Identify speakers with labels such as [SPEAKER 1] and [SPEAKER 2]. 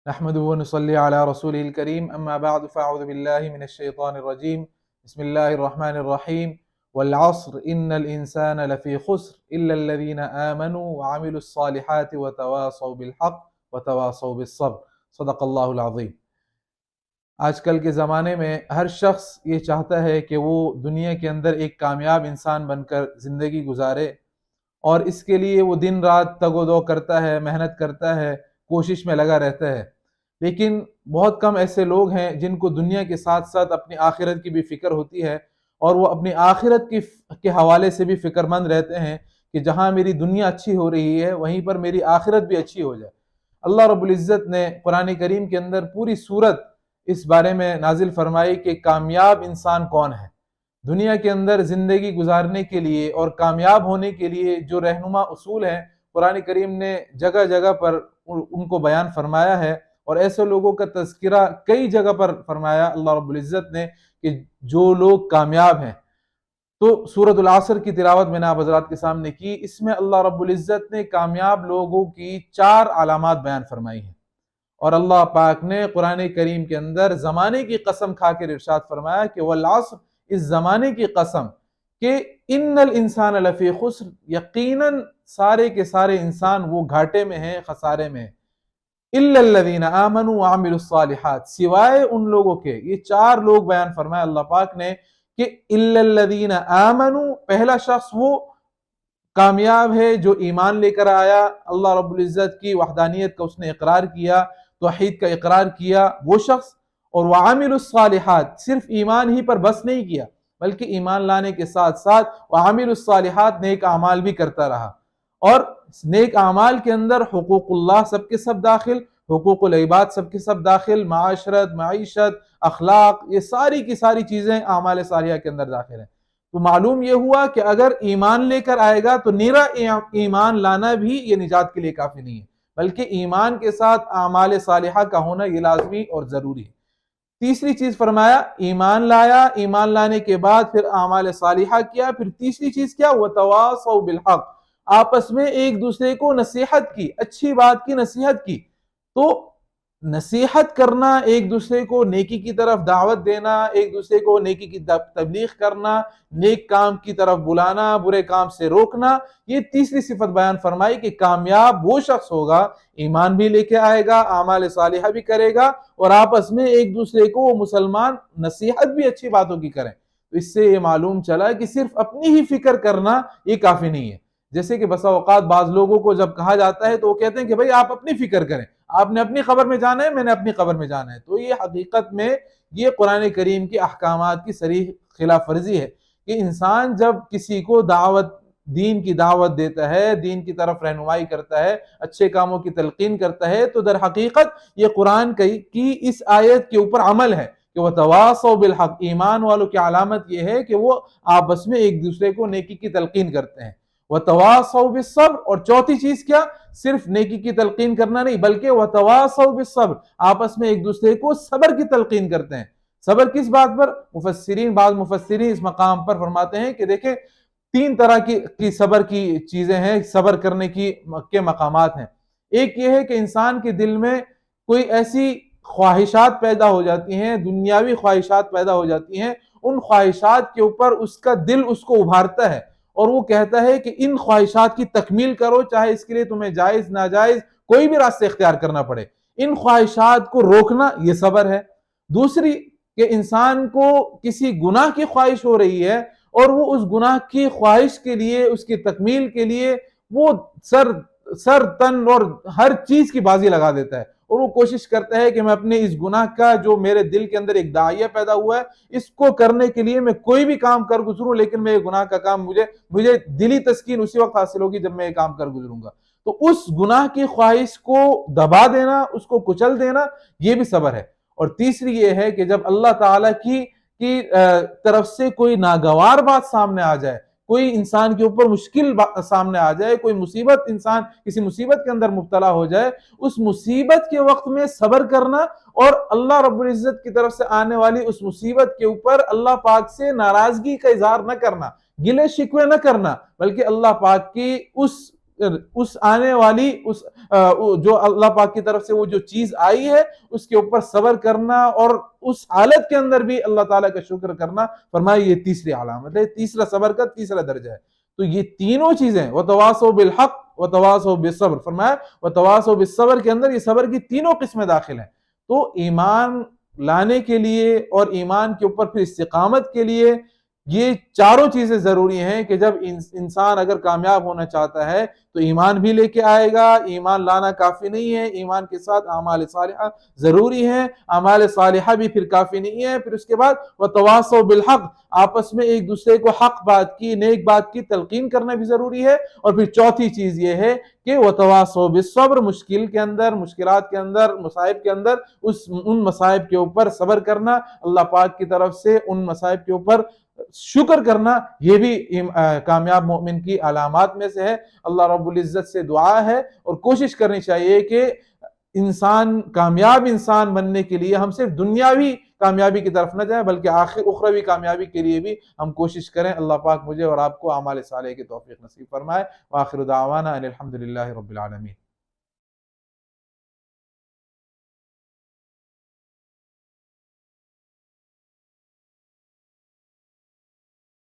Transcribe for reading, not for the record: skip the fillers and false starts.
[SPEAKER 1] نحمده ونصلي على رسوله الكريم أما بعد فأعوذ بالله من الشيطان الرجيم بسم الله الرحمن الرحيم والعصر إن الإنسان لفي خسر إلا الذين آمنوا وعملوا الصالحات وتواصوا بالحق وتواصوا بالصبر صدق اللہ العظیم۔ آج کل کے زمانے میں ہر شخص یہ چاہتا ہے کہ وہ دنیا کے اندر ایک کامیاب انسان بن کر زندگی گزارے، اور اس کے لیے وہ دن رات تگ و دو کرتا ہے، محنت کرتا ہے، کوشش میں لگا رہتا ہے۔ لیکن بہت کم ایسے لوگ ہیں جن کو دنیا کے ساتھ ساتھ اپنی آخرت کی بھی فکر ہوتی ہے، اور وہ اپنی آخرت کے حوالے سے بھی فکر مند رہتے ہیں کہ جہاں میری دنیا اچھی ہو رہی ہے وہیں پر میری آخرت بھی اچھی ہو جائے۔ اللہ رب العزت نے قرآن کریم کے اندر پوری سورت اس بارے میں نازل فرمائی کہ کامیاب انسان کون ہے۔ دنیا کے اندر زندگی گزارنے کے لیے اور کامیاب ہونے کے لیے جو رہنما اصول ہیں، قرآن کریم نے جگہ جگہ پر ان کو بیان فرمایا ہے، اور ایسے لوگوں کا تذکرہ کئی جگہ پر فرمایا اللہ رب العزت نے کہ جو لوگ کامیاب ہیں۔ تو سورۃ العصر کی تلاوت میں نے آپ حضرات کے سامنے کی، اس میں اللہ رب العزت نے کامیاب لوگوں کی 4 علامات بیان فرمائی ہیں، اور اللہ پاک نے قرآن کریم کے اندر زمانے کی قسم کھا کر ارشاد فرمایا کہ والعصر، اس زمانے کی قسم کہ ان الانسان لفی خسر، یقیناً سارے کے سارے انسان وہ گھاٹے میں ہیں، خسارے میں ہیں۔ الا الذین آمنوا وعملوا الصالحات، سوائے ان لوگوں کے، یہ 4 لوگ بیان فرمایا اللہ پاک نے کہ الا الذین آمنوا، پہلا شخص وہ کامیاب ہے جو ایمان لے کر آیا، اللہ رب العزت کی وحدانیت کا اس نے اقرار کیا، توحید کا اقرار کیا، وہ شخص۔ اور وعملوا الصالحات، صرف ایمان ہی پر بس نہیں کیا بلکہ ایمان لانے کے ساتھ ساتھ وعملوا الصالحات، نیک اعمال بھی کرتا رہا۔ اور نیک اعمال کے اندر حقوق اللہ سب کے سب داخل، حقوق العباد سب کے سب داخل، معاشرت، معیشت، اخلاق، یہ ساری کی ساری چیزیں اعمال صالحہ کے اندر داخل ہیں۔ تو معلوم یہ ہوا کہ اگر ایمان لے کر آئے گا تو نیرا ایمان لانا بھی یہ نجات کے لیے کافی نہیں ہے، بلکہ ایمان کے ساتھ اعمال صالحہ کا ہونا یہ لازمی اور ضروری ہے۔ تیسری چیز فرمایا، ایمان لایا، ایمان لانے کے بعد پھر اعمال صالحہ کیا، پھر تیسری چیز کیا، وتواصوا بالحق، آپس میں ایک دوسرے کو نصیحت کی، اچھی بات کی نصیحت کی۔ تو نصیحت کرنا، ایک دوسرے کو نیکی کی طرف دعوت دینا، ایک دوسرے کو نیکی کی تبلیغ کرنا، نیک کام کی طرف بلانا، برے کام سے روکنا، یہ تیسری صفت بیان فرمائی کہ کامیاب وہ شخص ہوگا، ایمان بھی لے کے آئے گا، اعمال صالحہ بھی کرے گا، اور آپس میں ایک دوسرے کو وہ مسلمان نصیحت بھی اچھی باتوں کی کریں۔ تو اس سے یہ معلوم چلا کہ صرف اپنی ہی فکر کرنا یہ کافی نہیں ہے۔ جیسے کہ بسا اوقات بعض لوگوں کو جب کہا جاتا ہے تو وہ کہتے ہیں کہ بھائی آپ اپنی فکر کریں، آپ نے اپنی خبر میں جانا ہے، میں نے اپنی خبر میں جانا ہے۔ تو یہ حقیقت میں یہ قرآن کریم کے احکامات کی صریح خلاف ورزی ہے کہ انسان جب کسی کو دین کی دعوت دیتا ہے، دین کی طرف رہنمائی کرتا ہے، اچھے کاموں کی تلقین کرتا ہے، تو در حقیقت یہ قرآن کی اس آیت کے اوپر عمل ہے کہ وتواصوا بالحق، ایمان والوں کی علامت یہ ہے کہ وہ آپس میں ایک دوسرے کو نیکی کی تلقین کرتے ہیں۔ وتواصوا بالصبر، اور چوتھی چیز کیا، صرف نیکی کی تلقین کرنا نہیں بلکہ وتواصوا بالصبر، آپس میں ایک دوسرے کو صبر کی تلقین کرتے ہیں۔ صبر کس بات پر؟ بعض مفسرین اس مقام پر فرماتے ہیں کہ دیکھیں 3 طرح کی صبر کی چیزیں ہیں، صبر کرنے کے مقامات ہیں۔ ایک یہ ہے کہ انسان کے دل میں کوئی ایسی خواہشات پیدا ہو جاتی ہیں، دنیاوی خواہشات پیدا ہو جاتی ہیں، ان خواہشات کے اوپر اس کا دل اس کو ابھارتا ہے، اور وہ کہتا ہے کہ ان خواہشات کی تکمیل کرو، چاہے اس کے لیے تمہیں جائز ناجائز کوئی بھی راستہ اختیار کرنا پڑے۔ ان خواہشات کو روکنا یہ صبر ہے۔ دوسری کہ انسان کو کسی گناہ کی خواہش ہو رہی ہے، اور وہ اس گناہ کی خواہش کے لیے، اس کی تکمیل کے لیے وہ سر تن اور ہر چیز کی بازی لگا دیتا ہے، اور وہ کوشش کرتا ہے کہ میں اپنے اس گناہ کا جو میرے دل کے اندر ایک داعیہ پیدا ہوا ہے، اس کو کرنے کے لیے میں کوئی بھی کام کر گزروں، لیکن میں یہ گناہ کا کام مجھے دلی تسکین اسی وقت حاصل ہوگی جب میں یہ کام کر گزروں گا۔ تو اس گناہ کی خواہش کو دبا دینا، اس کو کچل دینا، یہ بھی صبر ہے۔ اور تیسری یہ ہے کہ جب اللہ تعالیٰ کی طرف سے کوئی ناگوار بات سامنے آ جائے، کوئی انسان کے اوپر مشکل سامنے آ جائے، کوئی مصیبت، انسان کسی مصیبت کے اندر مبتلا ہو جائے، اس مصیبت کے وقت میں صبر کرنا، اور اللہ رب العزت کی طرف سے آنے والی اس مصیبت کے اوپر اللہ پاک سے ناراضگی کا اظہار نہ کرنا، گلے شکوے نہ کرنا، بلکہ اللہ پاک کی اس اس آنے والی جو اللہ پاک کی طرف سے وہ جو چیز آئی ہے اس کے اوپر صبر کرنا اور اس حالت کے اندر بھی اللہ تعالیٰ کا شکر کرنا، فرمایا یہ تیسری علامت ہے، تیسرا صبر کا تیسرا درجہ ہے۔ تو یہ تینوں چیزیں وتواصوا بالحق وتواصوا بالصبر، فرمایا وتواصوا بالصبر کے اندر یہ صبر کی تینوں قسمیں داخل ہیں۔ تو ایمان لانے کے لیے اور ایمان کے اوپر پھر استقامت کے لیے یہ چاروں چیزیں ضروری ہیں کہ جب انسان اگر کامیاب ہونا چاہتا ہے تو ایمان بھی لے کے آئے گا، ایمان لانا کافی نہیں ہے، ایمان کے ساتھ اعمال صالحہ ضروری ہیں، اعمال صالحہ بھی پھر کافی نہیں ہے، پھر اس کے بعد وتواصوا بالحق، آپس میں ایک دوسرے کو حق بات کی، نیک بات کی تلقین کرنا بھی ضروری ہے، اور پھر چوتھی چیز یہ ہے کہ وتواصوا بالصبر، مشکل کے اندر، مشکلات کے اندر، مصائب کے اندر ان مصائب کے اوپر صبر کرنا، اللہ پاک کی طرف سے ان مصائب کے اوپر شکر کرنا، یہ بھی کامیاب مومن کی علامات میں سے ہے۔ اللہ رب العزت سے دعا ہے اور کوشش کرنی چاہیے کہ کامیاب انسان بننے کے لیے ہم صرف دنیاوی کامیابی کی طرف نہ جائیں بلکہ اخروی کامیابی کے لیے بھی ہم کوشش کریں۔ اللہ پاک مجھے اور آپ کو اعمال صالحہ کی توفیق نصیب فرمائے۔ وآخر دعوانا ان الحمد للہ رب العالمین۔